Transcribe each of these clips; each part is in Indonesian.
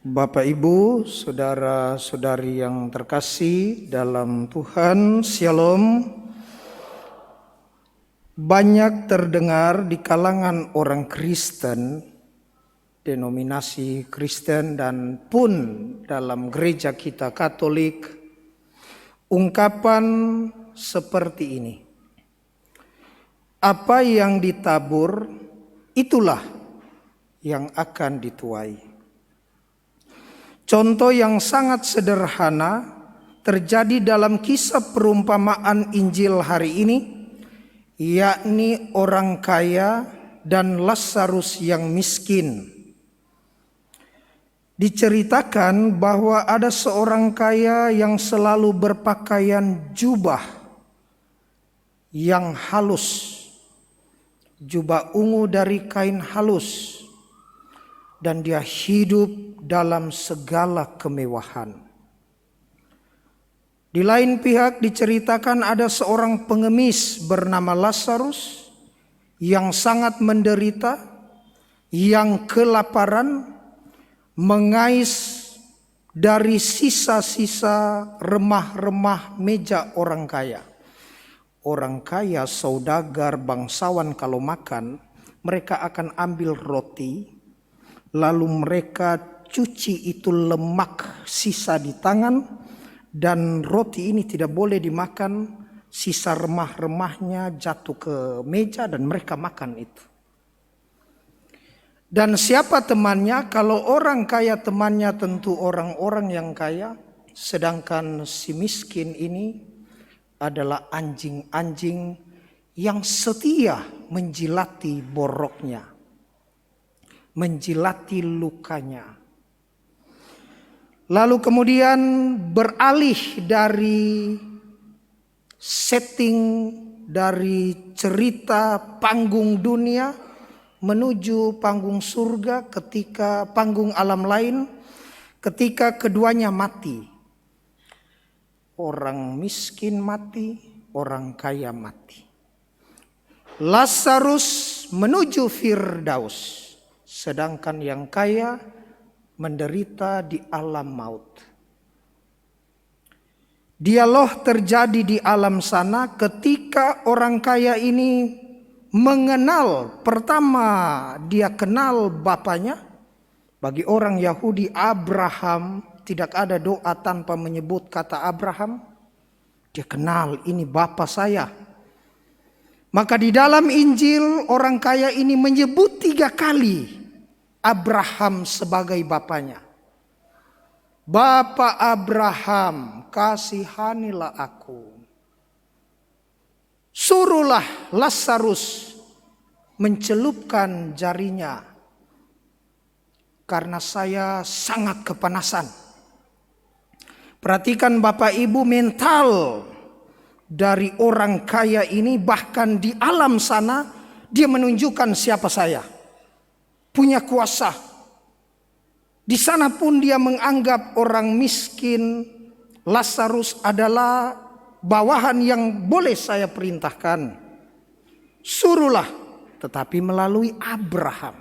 Bapak Ibu, saudara-saudari yang terkasih dalam Tuhan, Shalom. Banyak terdengar di kalangan orang Kristen, denominasi Kristen dan pun dalam gereja kita Katolik, ungkapan seperti ini. Apa yang ditabur, itulah yang akan dituai. Contoh yang sangat sederhana terjadi dalam kisah perumpamaan Injil hari ini, yakni orang kaya dan Lazarus yang miskin. Diceritakan bahwa ada seorang kaya yang selalu berpakaian jubah yang halus, jubah ungu dari kain halus, dan dia hidup dalam segala kemewahan. Di lain pihak diceritakan ada seorang pengemis bernama Lazarus yang sangat menderita, yang kelaparan, mengais dari sisa-sisa remah-remah meja orang kaya. Orang kaya, saudagar, bangsawan kalau makan, mereka akan ambil roti, lalu mereka cuci itu lemak sisa di tangan, dan roti ini tidak boleh dimakan, sisa remah-remahnya jatuh ke meja dan mereka makan itu. Dan siapa temannya? Kalau orang kaya temannya tentu orang-orang yang kaya, sedangkan si miskin ini adalah anjing-anjing yang setia menjilati boroknya, menjilati lukanya. Lalu kemudian beralih dari setting, dari cerita panggung dunia menuju panggung surga, ketika panggung alam lain, ketika keduanya mati. Orang miskin mati, orang kaya mati. Lazarus menuju Firdaus, sedangkan yang kaya menderita di alam maut. Dialog terjadi di alam sana ketika orang kaya ini mengenal, pertama dia kenal bapaknya. Bagi orang Yahudi Abraham, tidak ada doa tanpa menyebut kata Abraham. Dia kenal, ini bapa saya. Maka di dalam Injil orang kaya ini menyebut 3 kali Abraham sebagai bapaknya. Bapa Abraham, kasihanilah aku. Suruhlah Lazarus mencelupkan jarinya, karena saya sangat kepanasan. Perhatikan Bapak Ibu, mental dari orang kaya ini, bahkan di alam sana dia menunjukkan siapa saya. Punya kuasa. Di sana pun dia menganggap orang miskin Lazarus adalah bawahan yang boleh saya perintahkan. Suruhlah, tetapi melalui Abraham.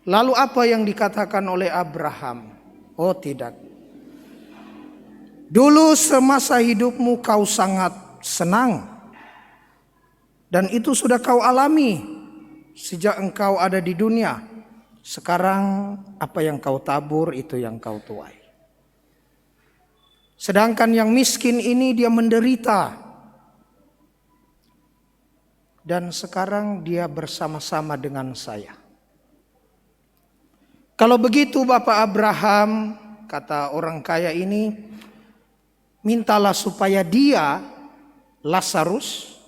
Lalu apa yang dikatakan oleh Abraham? Oh tidak. Dulu semasa hidupmu kau sangat senang, dan itu sudah kau alami sejak engkau ada di dunia. Sekarang apa yang kau tabur itu yang kau tuai. Sedangkan yang miskin ini dia menderita, dan sekarang dia bersama-sama dengan saya. Kalau begitu Bapak Abraham, kata orang kaya ini, mintalah supaya dia, Lazarus,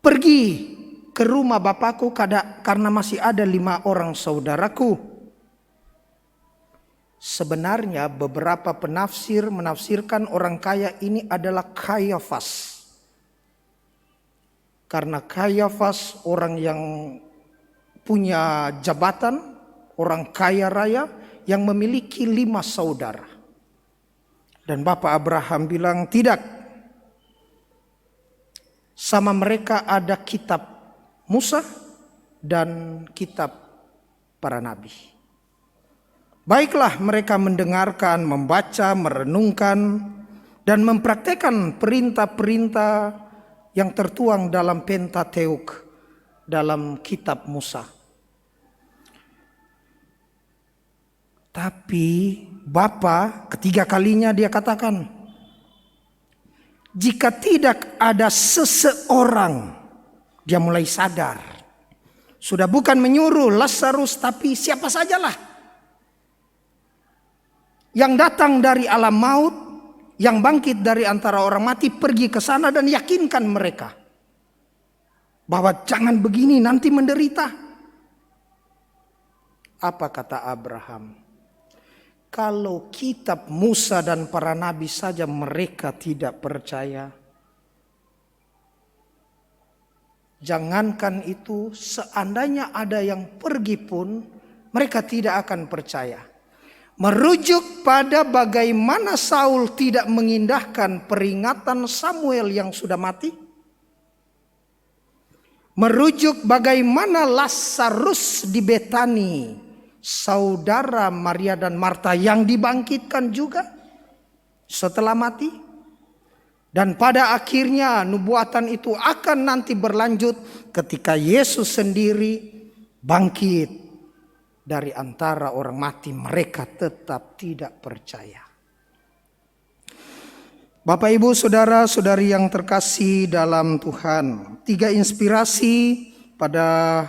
pergi ke rumah bapakku karena masih ada 5 orang saudaraku. Sebenarnya beberapa penafsir menafsirkan orang kaya ini adalah Kayafas. Karena Kayafas orang yang punya jabatan, orang kaya raya yang memiliki 5 saudara. Dan Bapak Abraham bilang tidak. Sama mereka ada kitab Musa dan kitab para nabi. Baiklah mereka mendengarkan, membaca, merenungkan, dan mempraktekkan perintah-perintah yang tertuang dalam Pentateuk, dalam kitab Musa. Tapi Bapa ketiga kalinya dia katakan, jika tidak ada seseorang, dia mulai sadar. Sudah bukan menyuruh Lazarus, tapi siapa sajalah yang datang dari alam maut, yang bangkit dari antara orang mati, pergi ke sana dan yakinkan mereka bahwa jangan begini, nanti menderita. Apa kata Abraham? Kalau kitab Musa dan para nabi saja mereka tidak percaya, jangankan itu, seandainya ada yang pergi pun mereka tidak akan percaya. Merujuk pada bagaimana Saul tidak mengindahkan peringatan Samuel yang sudah mati. Merujuk bagaimana Lazarus di Betani, saudara Maria dan Marta yang dibangkitkan juga setelah mati. Dan pada akhirnya nubuatan itu akan nanti berlanjut ketika Yesus sendiri bangkit dari antara orang mati, mereka tetap tidak percaya. Bapak, Ibu, saudara-saudari yang terkasih dalam Tuhan, 3 inspirasi pada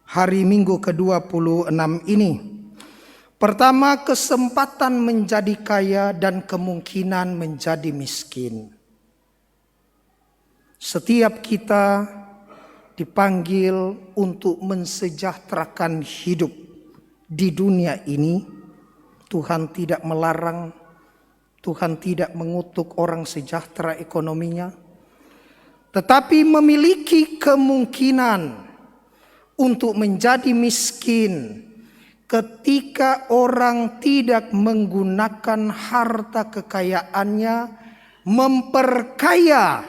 hari Minggu ke-26 ini. Pertama, kesempatan menjadi kaya dan kemungkinan menjadi miskin. Setiap kita dipanggil untuk mensejahterakan hidup di dunia ini. Tuhan tidak melarang, Tuhan tidak mengutuk orang sejahtera ekonominya, tetapi memiliki kemungkinan untuk menjadi miskin ketika orang tidak menggunakan harta kekayaannya, memperkaya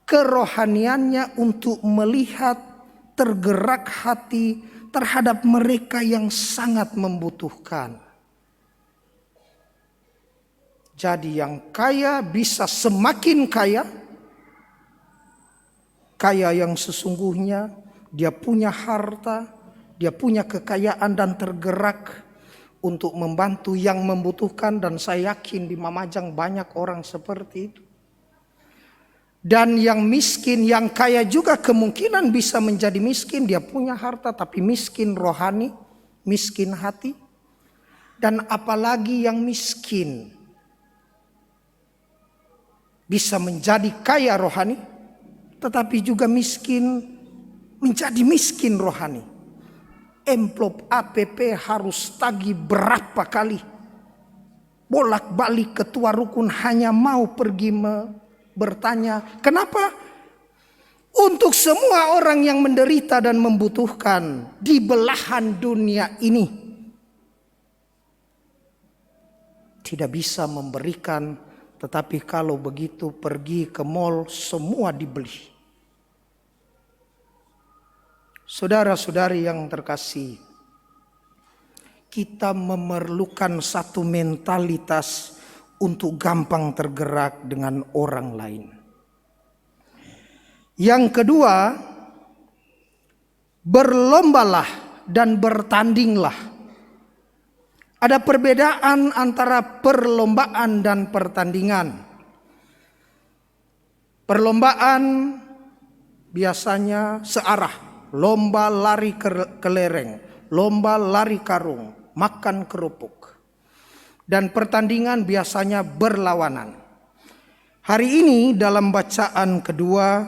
kerohaniannya untuk melihat tergerak hati terhadap mereka yang sangat membutuhkan. Jadi yang kaya bisa semakin kaya. Kaya yang sesungguhnya dia punya harta, dia punya kekayaan dan tergerak untuk membantu yang membutuhkan. Dan saya yakin di Mamajang banyak orang seperti itu. Dan yang miskin, yang kaya juga kemungkinan bisa menjadi miskin. Dia punya harta tapi miskin rohani, miskin hati. Dan apalagi yang miskin bisa menjadi kaya rohani, tetapi juga miskin menjadi miskin rohani. Amplop APP harus tagih berapa kali. Bolak-balik ketua rukun hanya mau pergi bertanya, kenapa? Untuk semua orang yang menderita dan membutuhkan di belahan dunia ini, tidak bisa memberikan, tetapi kalau begitu pergi ke mall semua dibeli. Saudara-saudari yang terkasih, kita memerlukan satu mentalitas untuk gampang tergerak dengan orang lain. Yang kedua, berlombalah dan bertandinglah. Ada perbedaan antara perlombaan dan pertandingan. Perlombaan biasanya searah, lomba lari kelereng, lomba lari karung, makan kerupuk. Dan pertandingan biasanya berlawanan. Hari ini dalam bacaan kedua,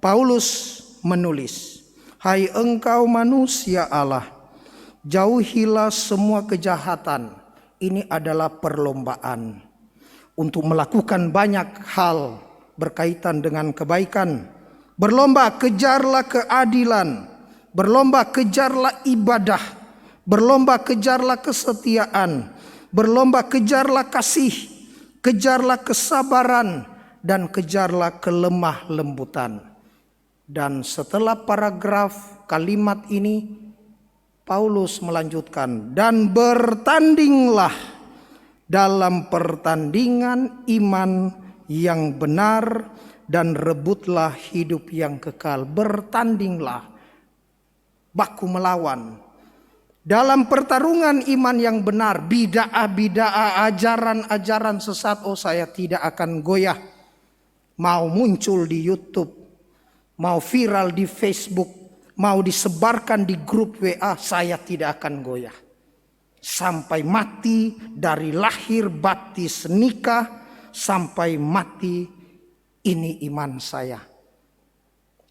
Paulus menulis, hai engkau manusia Allah, jauhilah semua kejahatan. Ini adalah perlombaan untuk melakukan banyak hal berkaitan dengan kebaikan. Berlomba kejarlah keadilan, berlomba kejarlah ibadah, berlomba kejarlah kesetiaan, berlomba kejarlah kasih, kejarlah kesabaran, dan kejarlah kelemah lembutan. Dan setelah paragraf kalimat ini Paulus melanjutkan, dan bertandinglah dalam pertandingan iman yang benar dan rebutlah hidup yang kekal. Bertandinglah, baku melawan. Dalam pertarungan iman yang benar, bid'ah, ajaran-ajaran sesat, saya tidak akan goyah. Mau muncul di YouTube, mau viral di Facebook, mau disebarkan di grup WA, saya tidak akan goyah. Sampai mati, dari lahir baptis nikah, sampai mati, ini iman saya.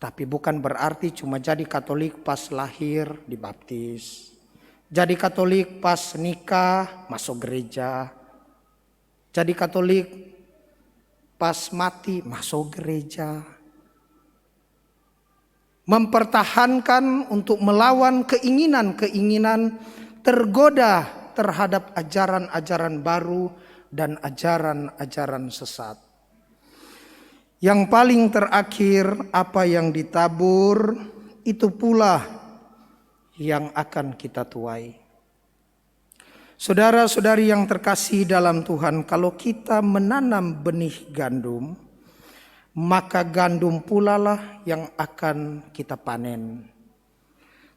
Tapi bukan berarti cuma jadi Katolik pas lahir dibaptis. Jadi Katolik pas nikah masuk gereja. Jadi Katolik pas mati masuk gereja. Mempertahankan untuk melawan keinginan-keinginan tergoda terhadap ajaran-ajaran baru dan ajaran-ajaran sesat. Yang paling terakhir, apa yang ditabur itu pula yang akan kita tuai. Saudara-saudari yang terkasih dalam Tuhan, kalau kita menanam benih gandum, maka gandum pula lah yang akan kita panen.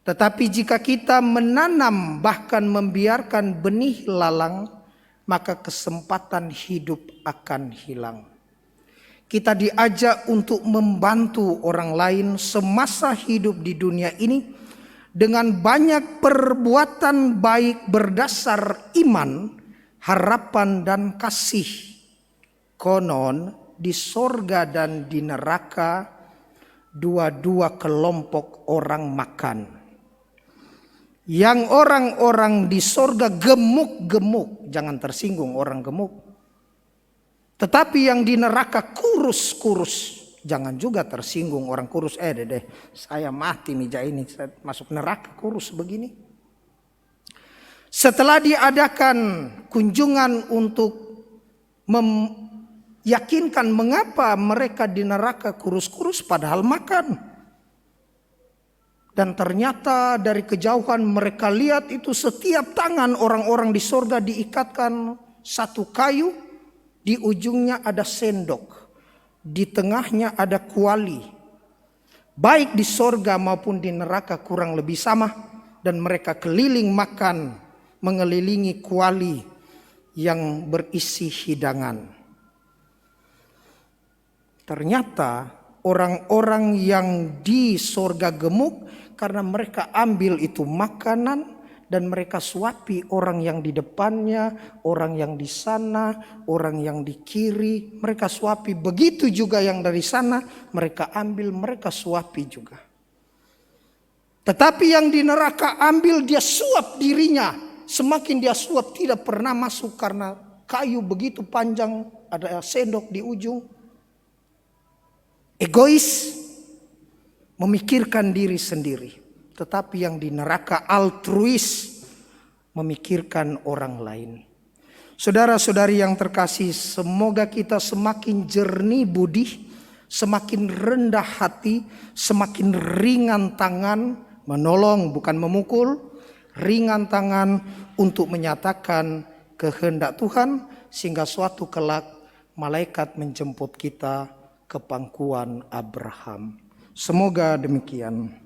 Tetapi jika kita menanam bahkan membiarkan benih lalang, maka kesempatan hidup akan hilang. Kita diajak untuk membantu orang lain semasa hidup di dunia ini dengan banyak perbuatan baik berdasar iman, harapan dan kasih. Konon di sorga dan di neraka dua-dua kelompok orang makan. Yang orang-orang di sorga gemuk-gemuk, jangan tersinggung orang gemuk. Tetapi yang di neraka kurus-kurus, jangan juga tersinggung orang kurus. Saya mati meja ini, saya masuk neraka kurus begini. Setelah diadakan kunjungan untuk meyakinkan mengapa mereka di neraka kurus-kurus padahal makan. Dan ternyata dari kejauhan mereka lihat itu setiap tangan orang-orang di sorga diikatkan satu kayu. Di ujungnya ada sendok. Di tengahnya ada kuali. Baik di sorga maupun di neraka kurang lebih sama. Dan mereka keliling makan mengelilingi kuali yang berisi hidangan. Ternyata orang-orang yang di sorga gemuk karena mereka ambil itu makanan dan mereka suapi orang yang di depannya, orang yang di sana, orang yang di kiri, mereka suapi. Begitu juga yang dari sana, mereka ambil, mereka suapi juga. Tetapi yang di neraka ambil, dia suap dirinya. Semakin dia suap tidak pernah masuk karena kayu begitu panjang, ada sendok di ujung. Egois, memikirkan diri sendiri. Tetapi yang di neraka altruis, memikirkan orang lain. Saudara-saudari yang terkasih, semoga kita semakin jernih budi, semakin rendah hati, semakin ringan tangan, menolong bukan memukul, ringan tangan untuk menyatakan kehendak Tuhan, sehingga suatu kelak malaikat menjemput kita ke pangkuan Abraham. Semoga demikian.